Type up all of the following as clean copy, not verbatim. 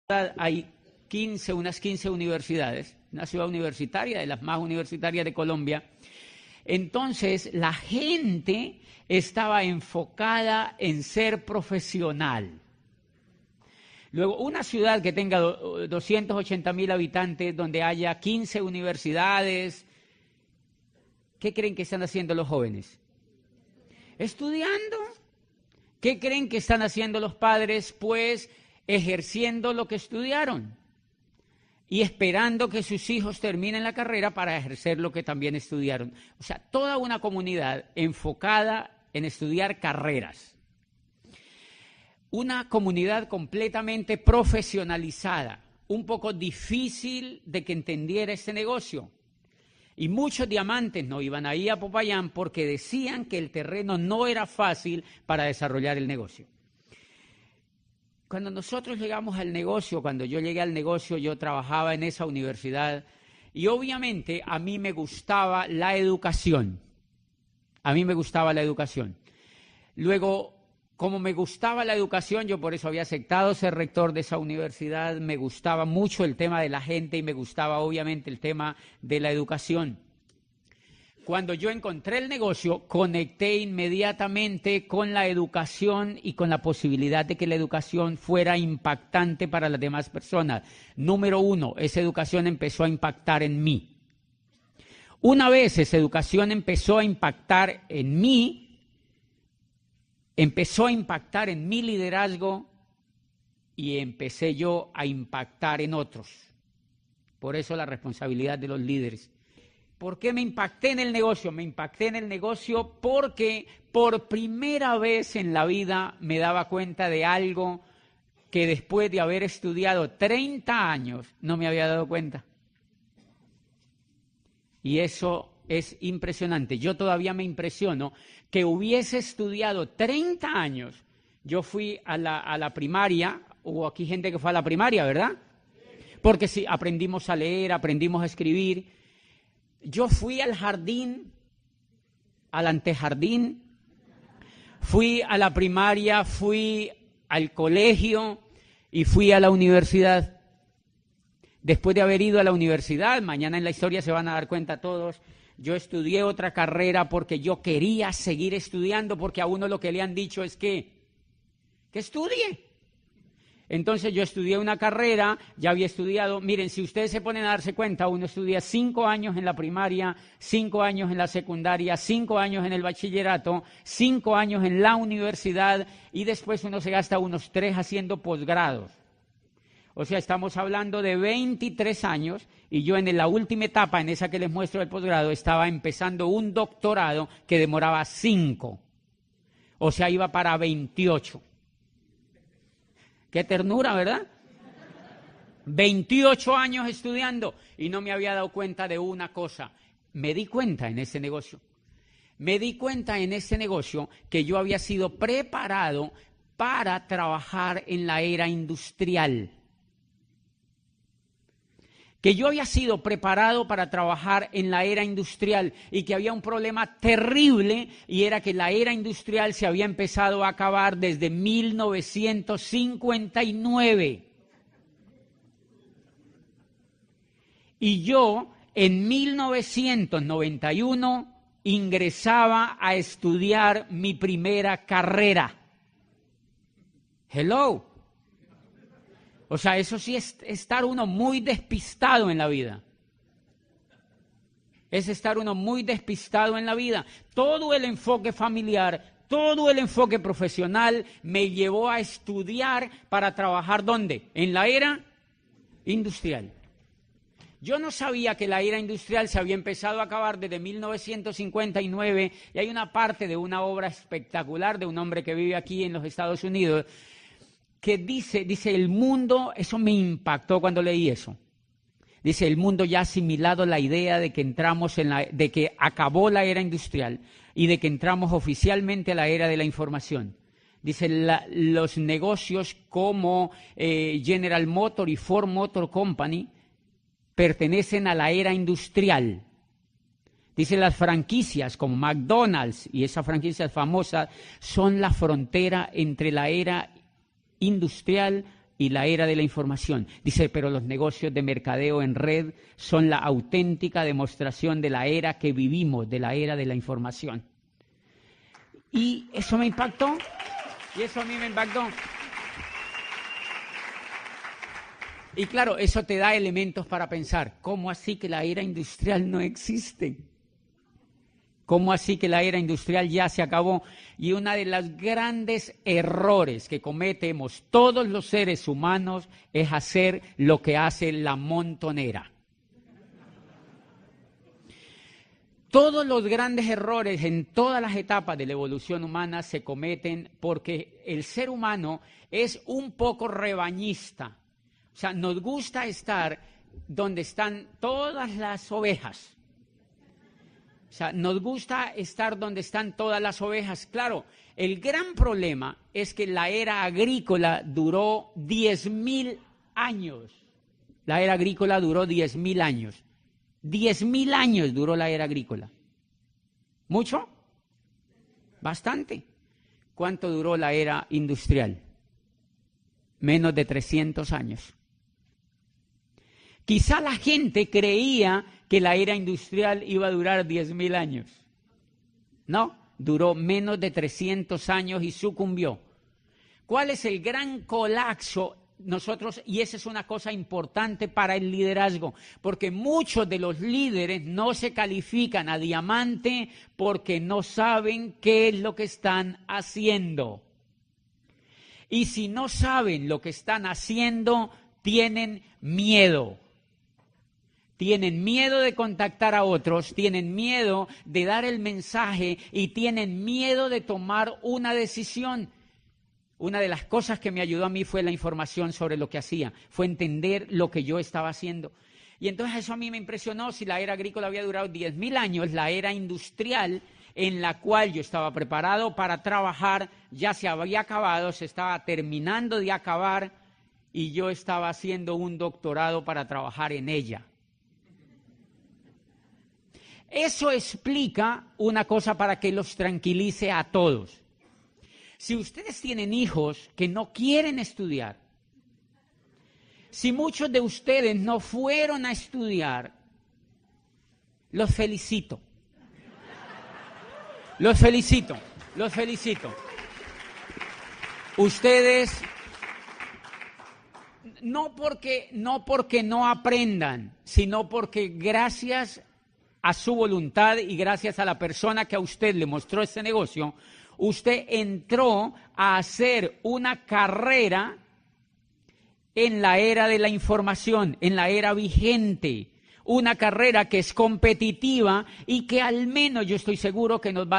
hay unas 15 universidades, una ciudad universitaria, de las más universitarias de Colombia. Entonces, la gente estaba enfocada en ser profesional. Luego, una ciudad que tenga 280.000 habitantes, donde haya 15 universidades, ¿qué creen que están haciendo los jóvenes? Estudiando. ¿Qué creen que están haciendo los padres? Pues ejerciendo lo que estudiaron y esperando que sus hijos terminen la carrera para ejercer lo que también estudiaron. O sea, toda una comunidad enfocada en estudiar carreras. Una comunidad completamente profesionalizada, un poco difícil de que entendiera este negocio. Y muchos diamantes no iban ahí a Popayán porque decían que el terreno no era fácil para desarrollar el negocio. Cuando nosotros llegamos al negocio, cuando yo llegué al negocio, yo trabajaba en esa universidad y obviamente a mí me gustaba la educación. A mí me gustaba la educación. Luego, como me gustaba la educación, yo por eso había aceptado ser rector de esa universidad, me gustaba mucho el tema de la gente y me gustaba obviamente el tema de la educación. Cuando yo encontré el negocio, conecté inmediatamente con la educación y con la posibilidad de que la educación fuera impactante para las demás personas. Número uno, esa educación empezó a impactar en mí. Una vez esa educación empezó a impactar en mí, empezó a impactar en mi liderazgo y empecé yo a impactar en otros. Por eso la responsabilidad de los líderes. ¿Por qué me impacté en el negocio? Me impacté en el negocio porque por primera vez en la vida me daba cuenta de algo que después de haber estudiado 30 años no me había dado cuenta. Y eso es impresionante. Yo todavía me impresiono que hubiese estudiado 30 años. Yo fui a la primaria, hubo aquí gente que fue a la primaria, ¿verdad? Porque sí, aprendimos a leer, aprendimos a escribir. Yo fui al jardín, al antejardín, fui a la primaria, fui al colegio y fui a la universidad. Después de haber ido a la universidad, mañana en la historia se van a dar cuenta todos, yo estudié otra carrera porque yo quería seguir estudiando, porque a uno lo que le han dicho es que estudie. Entonces yo estudié una carrera, ya había estudiado, miren, si ustedes se ponen a darse cuenta, uno estudia 5 años en la primaria, 5 años en la secundaria, 5 años en el bachillerato, 5 años en la universidad y después uno se gasta unos 3 haciendo posgrados. O sea, estamos hablando de 23 años y yo en la última etapa, en esa que les muestro el posgrado, estaba empezando un doctorado que demoraba 5. O sea, iba para 28. Qué ternura, ¿verdad? 28 años estudiando y no me había dado cuenta de una cosa. Me di cuenta en ese negocio. Me di cuenta en ese negocio que yo había sido preparado para trabajar en la era industrial. Que yo había sido preparado para trabajar en la era industrial y que había un problema terrible y era que la era industrial se había empezado a acabar desde 1959. Y yo en 1991 ingresaba a estudiar mi primera carrera. Hello. O sea, eso sí es estar uno muy despistado en la vida. Es estar uno muy despistado en la vida. Todo el enfoque familiar, todo el enfoque profesional me llevó a estudiar para trabajar ¿dónde? En la era industrial. Yo no sabía que la era industrial se había empezado a acabar desde 1959 y hay una parte de una obra espectacular de un hombre que vive aquí en los Estados Unidos que dice el mundo, eso me impactó cuando leí eso. Dice, el mundo ya ha asimilado la idea de que de que acabó la era industrial y de que entramos oficialmente a la era de la información. Dice, los negocios como General Motors y Ford Motor Company pertenecen a la era industrial. Dice, las franquicias como McDonald's y esas franquicias famosas son la frontera entre la era industrial y la era de la información. Dice, pero los negocios de mercadeo en red son la auténtica demostración de la era que vivimos, de la era de la información. Y eso me impactó, y eso a mí me impactó. Y claro, eso te da elementos para pensar, ¿cómo así que la era industrial no existe? ¿Cómo así que la era industrial ya se acabó? Y uno de los grandes errores que cometemos todos los seres humanos es hacer lo que hace la montonera. Todos los grandes errores en todas las etapas de la evolución humana se cometen porque el ser humano es un poco rebañista. O sea, nos gusta estar donde están todas las ovejas. O sea, nos gusta estar donde están todas las ovejas. Claro, el gran problema es que la era agrícola duró 10.000 años. La era agrícola duró 10.000 años. 10.000 años duró la era agrícola. ¿Mucho? Bastante. ¿Cuánto duró la era industrial? Menos de 300 años. Quizá la gente creía que la era industrial iba a durar 10.000 años. No, duró menos de 300 años y sucumbió. ¿Cuál es el gran colapso? Nosotros, y esa es una cosa importante para el liderazgo, porque muchos de los líderes no se califican a diamante porque no saben qué es lo que están haciendo. Y si no saben lo que están haciendo, tienen miedo. Tienen miedo de contactar a otros, tienen miedo de dar el mensaje y tienen miedo de tomar una decisión. Una de las cosas que me ayudó a mí fue la información sobre lo que hacía, fue entender lo que yo estaba haciendo. Y entonces eso a mí me impresionó. Si la era agrícola había durado 10.000 años, la era industrial en la cual yo estaba preparado para trabajar ya se había acabado, se estaba terminando de acabar y yo estaba haciendo un doctorado para trabajar en ella. Eso explica una cosa para que los tranquilice a todos. Si ustedes tienen hijos que no quieren estudiar, si muchos de ustedes no fueron a estudiar, los felicito. Los felicito, los felicito. Ustedes, no porque no aprendan, sino porque gracias a su voluntad y gracias a la persona que a usted le mostró este negocio, usted entró a hacer una carrera en la era de la información, en la era vigente, una carrera que es competitiva y que al menos yo estoy seguro que nos va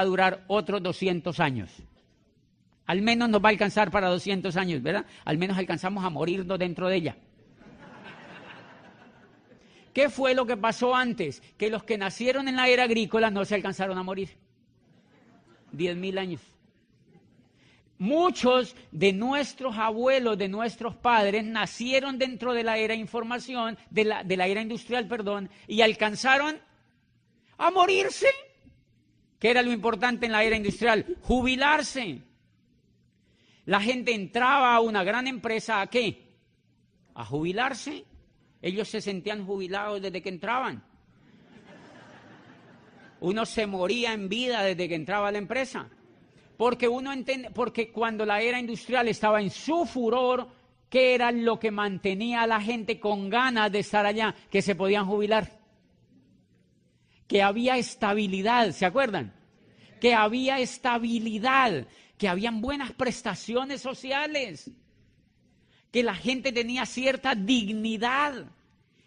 a durar otros 200 años. Al menos nos va a alcanzar para 200 años, ¿verdad? Al menos alcanzamos a morirnos dentro de ella. ¿Qué fue lo que pasó antes? Que los que nacieron en la era agrícola no se alcanzaron a morir. 10.000 años. Muchos de nuestros abuelos, de nuestros padres, nacieron dentro de la era información, de la era industrial, perdón, y alcanzaron a morirse. ¿Qué era lo importante en la era industrial? Jubilarse. La gente entraba a una gran empresa, ¿a qué? A jubilarse. Ellos se sentían jubilados desde que entraban. Uno se moría en vida desde que entraba a la empresa. Porque cuando la era industrial estaba en su furor, ¿qué era lo que mantenía a la gente con ganas de estar allá? Que se podían jubilar. Que había estabilidad, ¿se acuerdan? Que había estabilidad, que habían buenas prestaciones sociales, que la gente tenía cierta dignidad.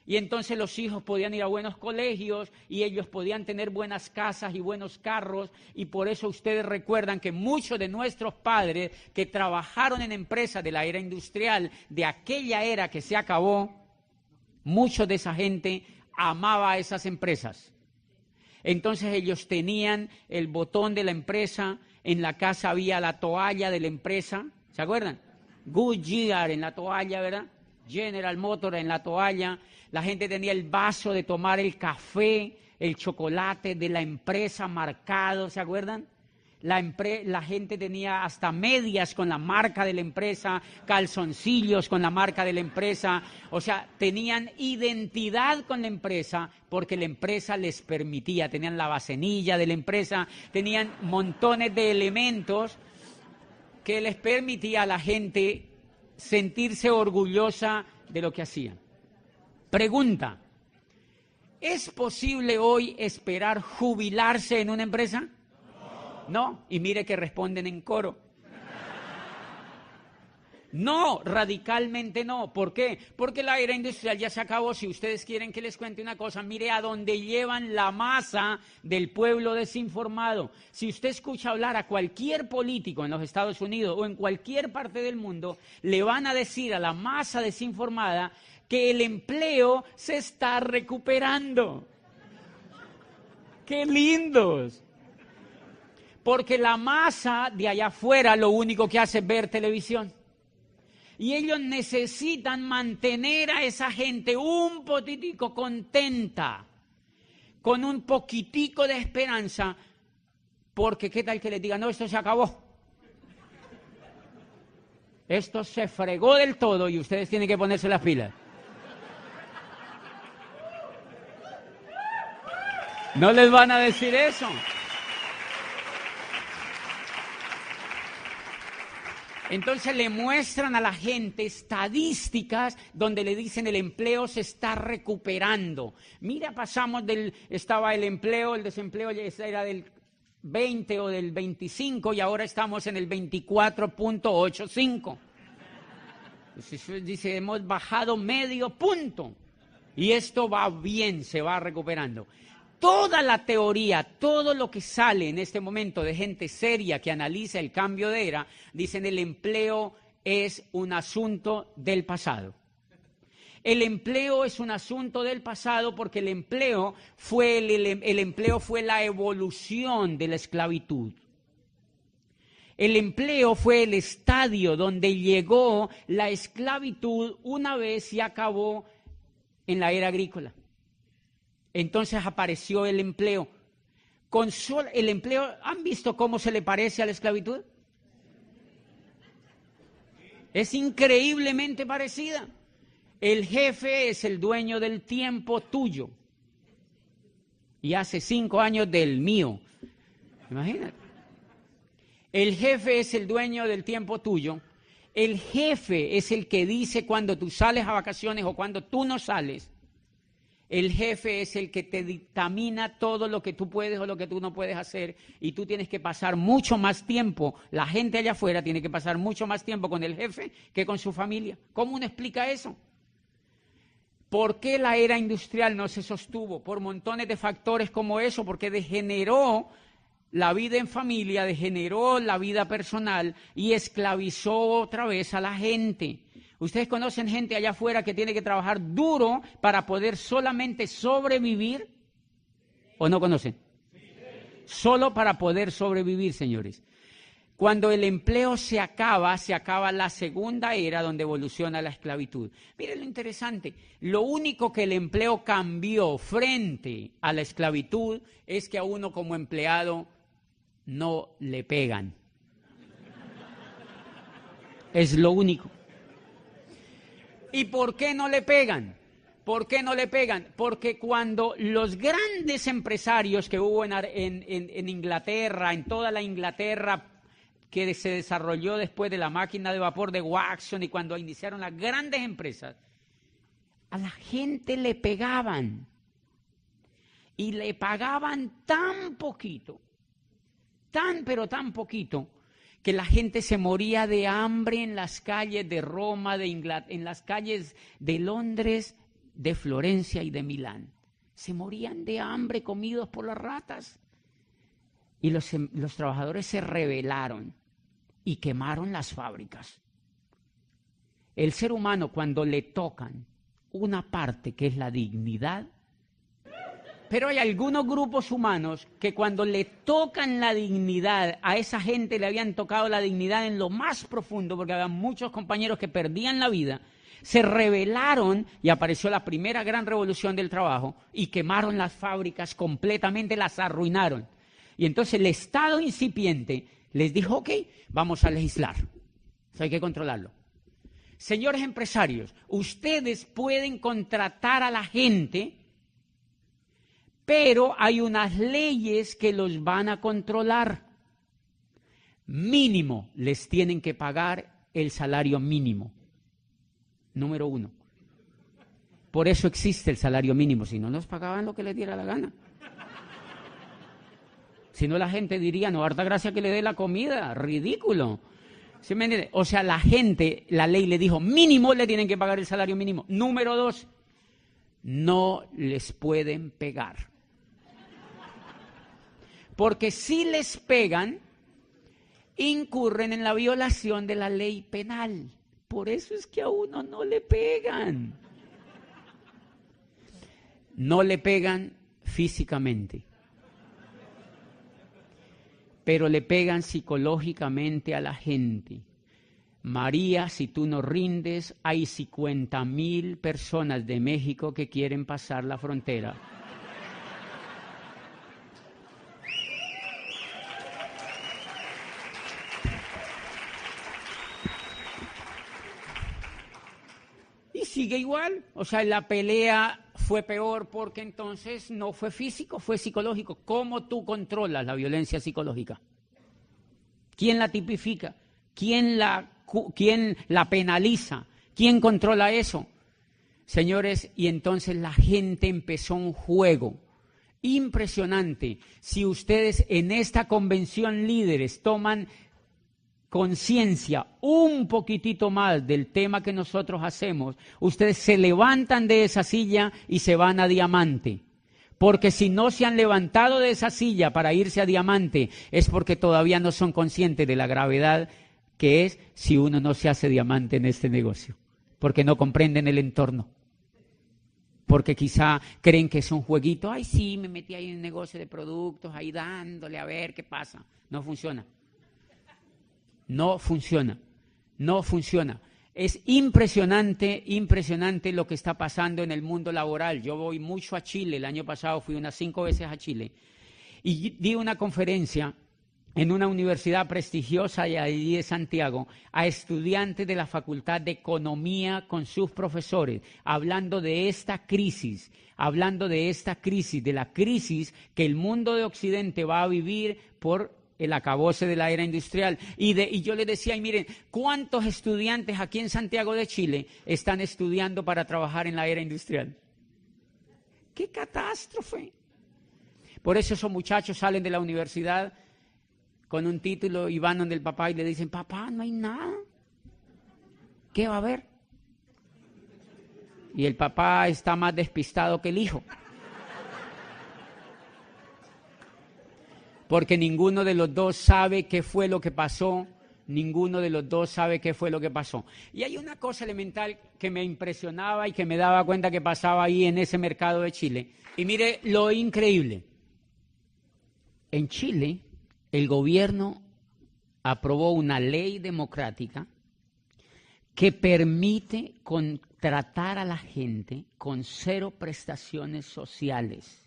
Y entonces los hijos podían ir a buenos colegios y ellos podían tener buenas casas y buenos carros. Y por eso ustedes recuerdan que muchos de nuestros padres que trabajaron en empresas de la era industrial, de aquella era que se acabó, muchos de esa gente amaba a esas empresas. Entonces ellos tenían el botón de la empresa, en la casa había la toalla de la empresa, ¿se acuerdan? Goodyear en la toalla, ¿verdad? General Motors en la toalla. La gente tenía el vaso de tomar el café, el chocolate de la empresa marcado, ¿se acuerdan? La gente tenía hasta medias con la marca de la empresa, calzoncillos con la marca de la empresa. O sea, tenían identidad con la empresa porque la empresa les permitía. Tenían la bacenilla de la empresa, tenían montones de elementos que les permitía a la gente sentirse orgullosa de lo que hacían. Pregunta: ¿es posible hoy esperar jubilarse en una empresa? No, y mire que responden en coro. No, radicalmente no. ¿Por qué? Porque la era industrial ya se acabó. Si ustedes quieren que les cuente una cosa, mire a dónde llevan la masa del pueblo desinformado. Si usted escucha hablar a cualquier político en los Estados Unidos o en cualquier parte del mundo, le van a decir a la masa desinformada que el empleo se está recuperando. ¡Qué lindos! Porque la masa de allá afuera lo único que hace es ver televisión. Y ellos necesitan mantener a esa gente un poquitico contenta, con un poquitico de esperanza, porque qué tal que les digan: no, esto se acabó. Esto se fregó del todo y ustedes tienen que ponerse las pilas. No les van a decir eso. Entonces le muestran a la gente estadísticas donde le dicen el empleo se está recuperando. Mira, estaba el empleo, el desempleo era del 20 o del 25 y ahora estamos en el 24.85. Entonces dice, hemos bajado medio punto y esto va bien, se va recuperando. Toda la teoría, todo lo que sale en este momento de gente seria que analiza el cambio de era, dicen el empleo es un asunto del pasado. El empleo es un asunto del pasado porque el empleo fue la evolución de la esclavitud. El empleo fue el estadio donde llegó la esclavitud una vez y acabó en la era agrícola. Entonces apareció el empleo. El empleo, ¿han visto cómo se le parece a la esclavitud? Es increíblemente parecida. El jefe es el dueño del tiempo tuyo. Y hace 5 años del mío. Imagínate. El jefe es el dueño del tiempo tuyo. El jefe es el que dice cuando tú sales a vacaciones o cuando tú no sales. El jefe es el que te dictamina todo lo que tú puedes o lo que tú no puedes hacer y tú tienes que pasar mucho más tiempo, la gente allá afuera tiene que pasar mucho más tiempo con el jefe que con su familia. ¿Cómo uno explica eso? ¿Por qué la era industrial no se sostuvo? Por montones de factores como eso, porque degeneró la vida en familia, degeneró la vida personal y esclavizó otra vez a la gente. ¿Ustedes conocen gente allá afuera que tiene que trabajar duro para poder solamente sobrevivir? ¿O no conocen? Solo para poder sobrevivir, señores. Cuando el empleo se acaba la segunda era donde evoluciona la esclavitud. Miren lo interesante, lo único que el empleo cambió frente a la esclavitud es que a uno como empleado no le pegan. Es lo único. ¿Y por qué no le pegan? ¿Por qué no le pegan? Porque cuando los grandes empresarios que hubo en Inglaterra, en toda la Inglaterra que se desarrolló después de la máquina de vapor de Watson y cuando iniciaron las grandes empresas, a la gente le pegaban y le pagaban tan poquito, pero tan poquito, que la gente se moría de hambre en las calles de Roma, en las calles de Londres, de Florencia y de Milán. Se morían de hambre comidos por las ratas. Y los trabajadores se rebelaron y quemaron las fábricas. El ser humano, cuando le tocan una parte que es la dignidad, pero hay algunos grupos humanos que cuando le tocan la dignidad, a esa gente le habían tocado la dignidad en lo más profundo, porque había muchos compañeros que perdían la vida, se rebelaron y apareció la primera gran revolución del trabajo y quemaron las fábricas completamente, las arruinaron. Y entonces el Estado incipiente les dijo, ok, vamos a legislar. Eso hay que controlarlo. Señores empresarios, ustedes pueden contratar a la gente, pero hay unas leyes que los van a controlar. Mínimo, les tienen que pagar el salario mínimo. Número 1. Por eso existe el salario mínimo, si no nos pagaban lo que les diera la gana. Si no, la gente diría, no, harta gracia que le dé la comida, ridículo. ¿Sí me entiende? O sea, la gente, la ley le dijo, mínimo le tienen que pagar el salario mínimo. Número 2, no les pueden pegar. Porque si les pegan, incurren en la violación de la ley penal. Por eso es que a uno no le pegan. No le pegan físicamente, pero le pegan psicológicamente a la gente. María, si tú no rindes, hay 50,000 personas de México que quieren pasar la frontera. Y sigue igual, o sea, la pelea fue peor porque entonces no fue físico, fue psicológico. ¿Cómo tú controlas la violencia psicológica? ¿Quién la tipifica? ¿Quién la penaliza? ¿Quién controla eso? Señores, y entonces la gente empezó un juego impresionante. Si ustedes en esta convención líderes toman conciencia un poquitito más del tema que nosotros hacemos, ustedes se levantan de esa silla y se van a Diamante. Porque si no se han levantado de esa silla para irse a Diamante, es porque todavía no son conscientes de la gravedad que es si uno no se hace diamante en este negocio. Porque no comprenden el entorno. Porque quizá creen que es un jueguito. Ay, sí, me metí ahí en un negocio de productos, ahí dándole a ver qué pasa. No funciona. No funciona, no funciona. Es impresionante, impresionante lo que está pasando en el mundo laboral. Yo voy mucho a Chile, el año pasado fui unas 5 veces a Chile y di una conferencia en una universidad prestigiosa allí de Santiago a estudiantes de la Facultad de Economía con sus profesores, hablando de esta crisis, de la crisis que el mundo de Occidente va a vivir por el acabose de la era industrial. Y yo les decía, y miren, ¿cuántos estudiantes aquí en Santiago de Chile están estudiando para trabajar en la era industrial? ¡Qué catástrofe! Por eso esos muchachos salen de la universidad con un título y van donde el papá y le dicen, papá, no hay nada. ¿Qué va a haber? Y el papá está más despistado que el hijo. Porque ninguno de los dos sabe qué fue lo que pasó, Y hay una cosa elemental que me impresionaba y que me daba cuenta que pasaba ahí en ese mercado de Chile. Y mire lo increíble. En Chile, el gobierno aprobó una ley democrática que permite contratar a la gente con 0 prestaciones sociales.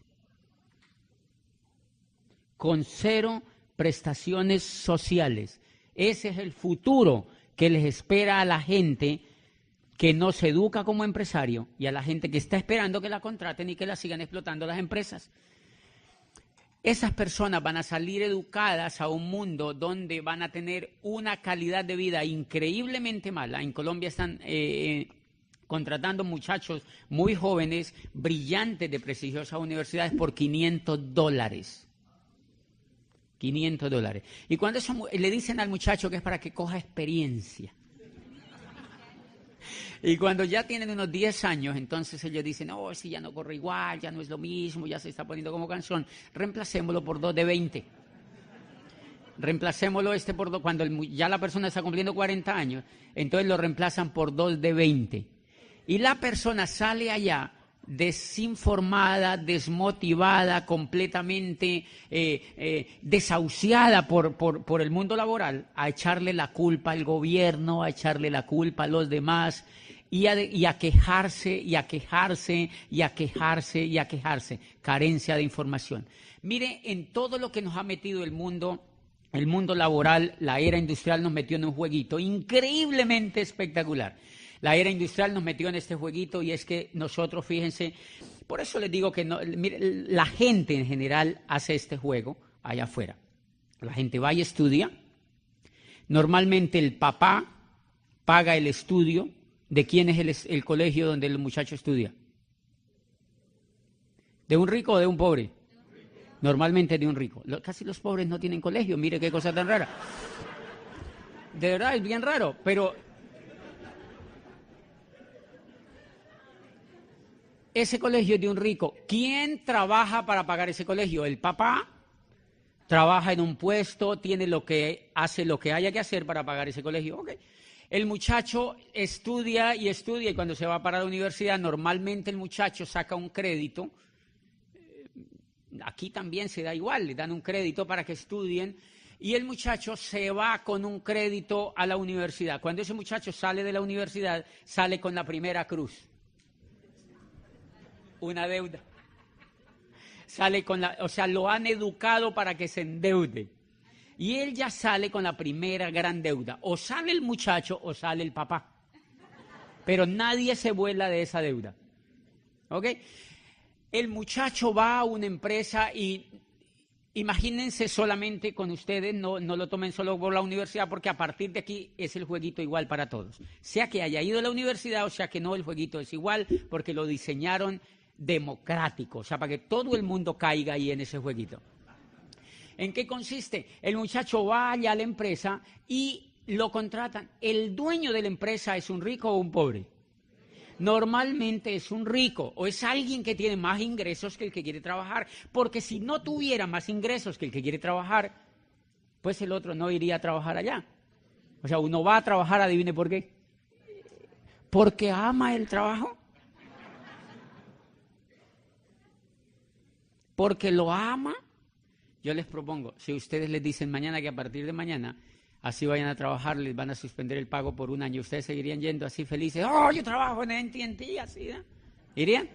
Con 0 prestaciones sociales. Ese es el futuro que les espera a la gente que no se educa como empresario y a la gente que está esperando que la contraten y que la sigan explotando las empresas. Esas personas van a salir educadas a un mundo donde van a tener una calidad de vida increíblemente mala. En Colombia están contratando muchachos muy jóvenes, brillantes de prestigiosas universidades por $500. $500. Y cuando eso, le dicen al muchacho que es para que coja experiencia. Y cuando ya tienen unos 10 años, entonces ellos dicen, oh, si ya no corre igual, ya no es lo mismo, ya se está poniendo como canción, reemplacémoslo por 2 de 20. Reemplacémoslo por 2, cuando ya la persona está cumpliendo 40 años, entonces lo reemplazan por 2 de 20. Y la persona sale allá desinformada, desmotivada, completamente desahuciada por el mundo laboral, a echarle la culpa al gobierno, a echarle la culpa a los demás. y a quejarse, y a quejarse, y a quejarse, y a quejarse. Carencia de información. Mire, en todo lo que nos ha metido el mundo laboral, la era industrial nos metió en un jueguito increíblemente espectacular. La era industrial nos metió en este jueguito y es que nosotros, fíjense, por eso les digo que no, mire, la gente en general hace este juego allá afuera. La gente va y estudia. Normalmente el papá paga el estudio. ¿De quién es el colegio donde el muchacho estudia? ¿De un rico o de un pobre? Normalmente de un rico. Casi los pobres no tienen colegio, mire qué cosa tan rara. De verdad, es bien raro, pero ese colegio es de un rico. ¿Quién trabaja para pagar ese colegio? El papá trabaja en un puesto, hace lo que haya que hacer para pagar ese colegio. Okay. El muchacho estudia y cuando se va para la universidad, normalmente el muchacho saca un crédito. Aquí también se da igual, le dan un crédito para que estudien y el muchacho se va con un crédito a la universidad. Cuando ese muchacho sale de la universidad, sale con la primera cruz. Una deuda. Lo han educado para que se endeude. Y él ya sale con la primera gran deuda. O sale el muchacho o sale el papá. Pero nadie se vuela de esa deuda. ¿Ok? El muchacho va a una empresa y imagínense solamente con ustedes, no lo tomen solo por la universidad, porque a partir de aquí es el jueguito igual para todos. Sea que haya ido a la universidad o sea que no, el jueguito es igual porque lo diseñaron democrático, o sea, para que todo el mundo caiga ahí en ese jueguito. ¿En qué consiste? El muchacho va allá a la empresa y lo contratan. ¿El dueño de la empresa es un rico o un pobre? Normalmente es un rico o es alguien que tiene más ingresos que el que quiere trabajar, porque si no tuviera más ingresos que el que quiere trabajar, pues el otro no iría a trabajar allá. O sea, uno va a trabajar, adivine por qué. Porque ama el trabajo. Porque lo ama. Yo les propongo, si ustedes les dicen mañana que a partir de mañana así vayan a trabajar, les van a suspender el pago por un año, ¿ustedes seguirían yendo así felices? ¡Oh, yo trabajo en AT&T! Así, ¿no? ¿Irían?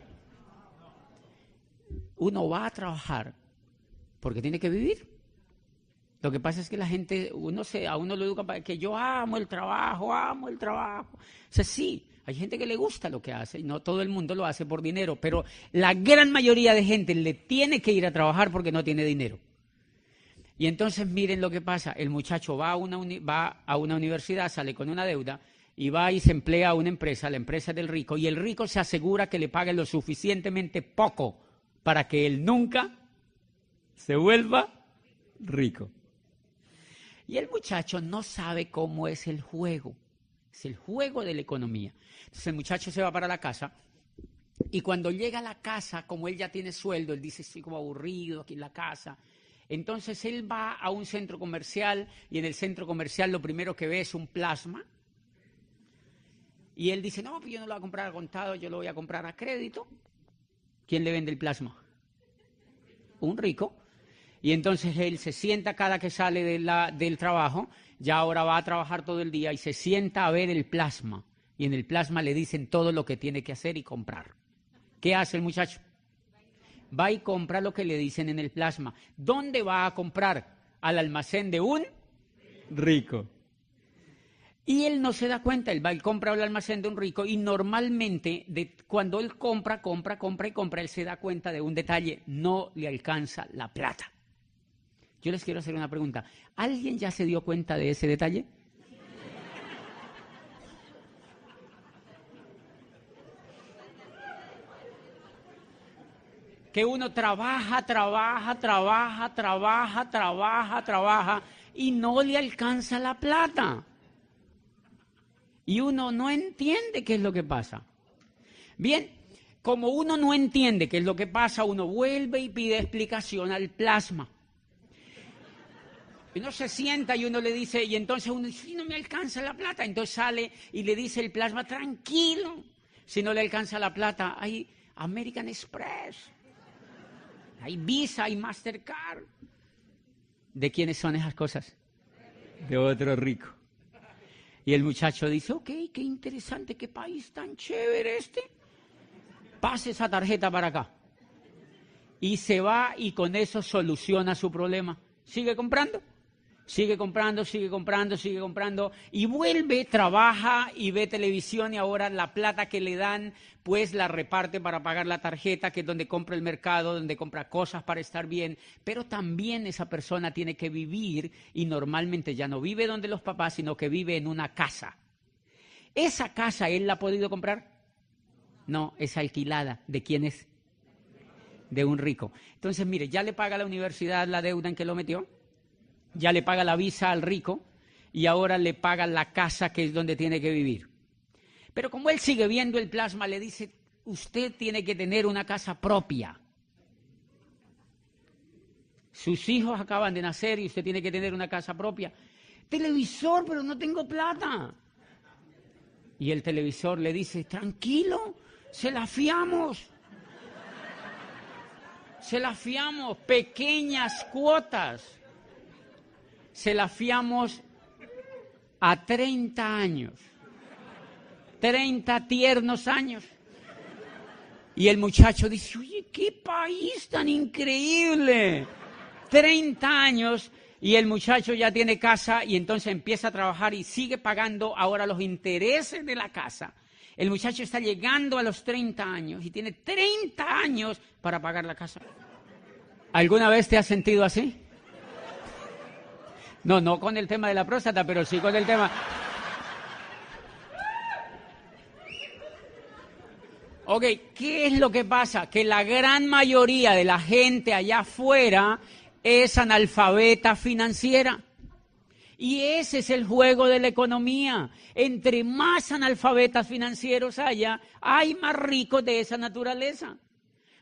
Uno va a trabajar porque tiene que vivir. Lo que pasa es que la gente, a uno lo educa para que yo amo el trabajo. O sea, sí, hay gente que le gusta lo que hace y no todo el mundo lo hace por dinero, pero la gran mayoría de gente le tiene que ir a trabajar porque no tiene dinero. Y entonces miren lo que pasa, el muchacho va a una universidad, sale con una deuda y va y se emplea a una empresa, la empresa del rico, y el rico se asegura que le pague lo suficientemente poco para que él nunca se vuelva rico. Y el muchacho no sabe cómo es el juego de la economía. Entonces el muchacho se va para la casa y cuando llega a la casa, como él ya tiene sueldo, él dice, estoy como aburrido aquí en la casa. Entonces él va a un centro comercial y en el centro comercial lo primero que ve es un plasma. Y él dice, no, pues yo no lo voy a comprar a contado, yo lo voy a comprar a crédito. ¿Quién le vende el plasma? Un rico. Y entonces él se sienta cada que sale del trabajo, ya ahora va a trabajar todo el día y se sienta a ver el plasma. Y en el plasma le dicen todo lo que tiene que hacer y comprar. ¿Qué hace el muchacho? Va y compra lo que le dicen en el plasma. ¿Dónde va a comprar? Al almacén de un rico. Y él no se da cuenta, él va y compra al almacén de un rico y normalmente cuando él compra, él se da cuenta de un detalle, no le alcanza la plata. Yo les quiero hacer una pregunta. ¿Alguien ya se dio cuenta de ese detalle? Que uno trabaja y no le alcanza la plata. Y uno no entiende qué es lo que pasa. Bien, como uno no entiende qué es lo que pasa, uno vuelve y pide explicación al plasma. Uno se sienta y uno le dice, y entonces uno dice, no me alcanza la plata. Entonces sale y le dice el plasma, tranquilo, si no le alcanza la plata, hay American Express. Hay Visa, hay Mastercard. ¿De quiénes son esas cosas? De otro rico. Y el muchacho dice, ok, qué interesante, qué país tan chévere este. Pase esa tarjeta para acá. Y se va y con eso soluciona su problema. Sigue comprando. Sigue comprando, sigue comprando, sigue comprando y vuelve, trabaja y ve televisión y ahora la plata que le dan pues la reparte para pagar la tarjeta, que es donde compra el mercado, donde compra cosas para estar bien, pero también esa persona tiene que vivir y normalmente ya no vive donde los papás, sino que vive en una casa. ¿Esa casa él la ha podido comprar? No, es alquilada. ¿De quién es? De un rico. Entonces, mire, ya le paga la universidad la deuda en que lo metió. Ya le paga la visa al rico y ahora le paga la casa que es donde tiene que vivir. Pero como él sigue viendo el plasma, le dice, usted tiene que tener una casa propia. Sus hijos acaban de nacer y usted tiene que tener una casa propia. Televisor, pero no tengo plata. Y el televisor le dice, tranquilo, se la fiamos. Se la fiamos, pequeñas cuotas. Se la fiamos a 30 años, 30 tiernos años. Y el muchacho dice, oye, qué país tan increíble. 30 años y el muchacho ya tiene casa y entonces empieza a trabajar y sigue pagando ahora los intereses de la casa. El muchacho está llegando a los 30 años y tiene 30 años para pagar la casa. ¿Alguna vez te has sentido así? No con el tema de la próstata, pero sí con el tema. Ok, ¿qué es lo que pasa? Que la gran mayoría de la gente allá afuera es analfabeta financiera. Y ese es el juego de la economía. Entre más analfabetas financieros haya, hay más ricos de esa naturaleza.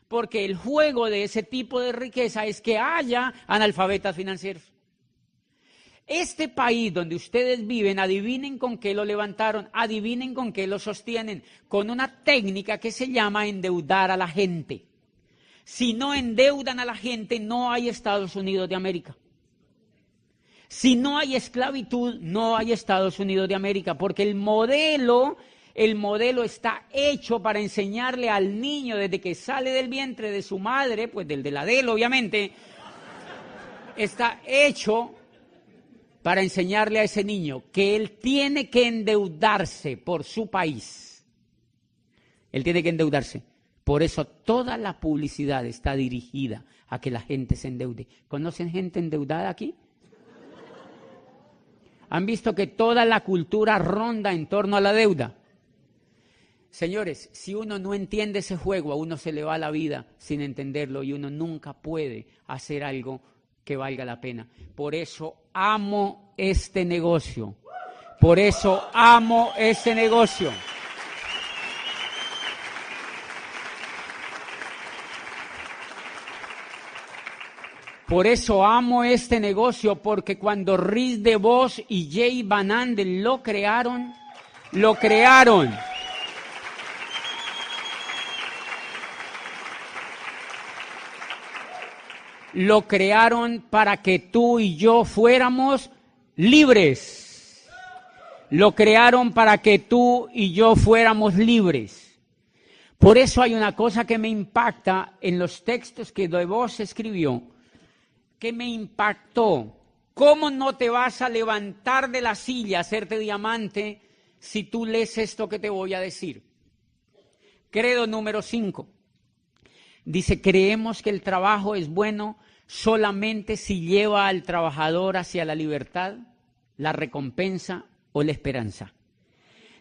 Porque el juego de ese tipo de riqueza es que haya analfabetas financieros. Este país donde ustedes viven, adivinen con qué lo levantaron, adivinen con qué lo sostienen, con una técnica que se llama endeudar a la gente. Si no endeudan a la gente, no hay Estados Unidos de América. Si no hay esclavitud, no hay Estados Unidos de América, porque el modelo está hecho para enseñarle al niño desde que sale del vientre de su madre, pues del de la de él, obviamente, está hecho para enseñarle a ese niño que él tiene que endeudarse por su país. Él tiene que endeudarse. Por eso toda la publicidad está dirigida a que la gente se endeude. ¿Conocen gente endeudada aquí? ¿Han visto que toda la cultura ronda en torno a la deuda? Señores, si uno no entiende ese juego, a uno se le va la vida sin entenderlo y uno nunca puede hacer algo que valga la pena. Por eso amo este negocio. Por eso amo este negocio. Por eso amo este negocio, porque cuando Rhys DeVos y Jay Van Andel lo crearon. Lo crearon para que tú y yo fuéramos libres. Lo crearon para que tú y yo fuéramos libres. Por eso hay una cosa que me impacta en los textos que DeVos escribió, que me impactó. ¿Cómo no te vas a levantar de la silla, hacerte diamante, si tú lees esto que te voy a decir? Credo número 5. Dice, creemos que el trabajo es bueno solamente si lleva al trabajador hacia la libertad, la recompensa o la esperanza.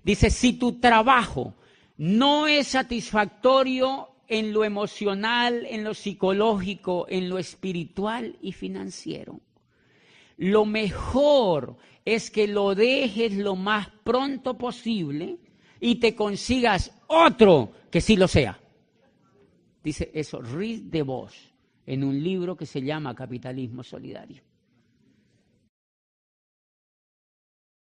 Dice, si tu trabajo no es satisfactorio en lo emocional, en lo psicológico, en lo espiritual y financiero, lo mejor es que lo dejes lo más pronto posible y te consigas otro que sí lo sea. Dice eso Rhys DeVos en un libro que se llama Capitalismo Solidario.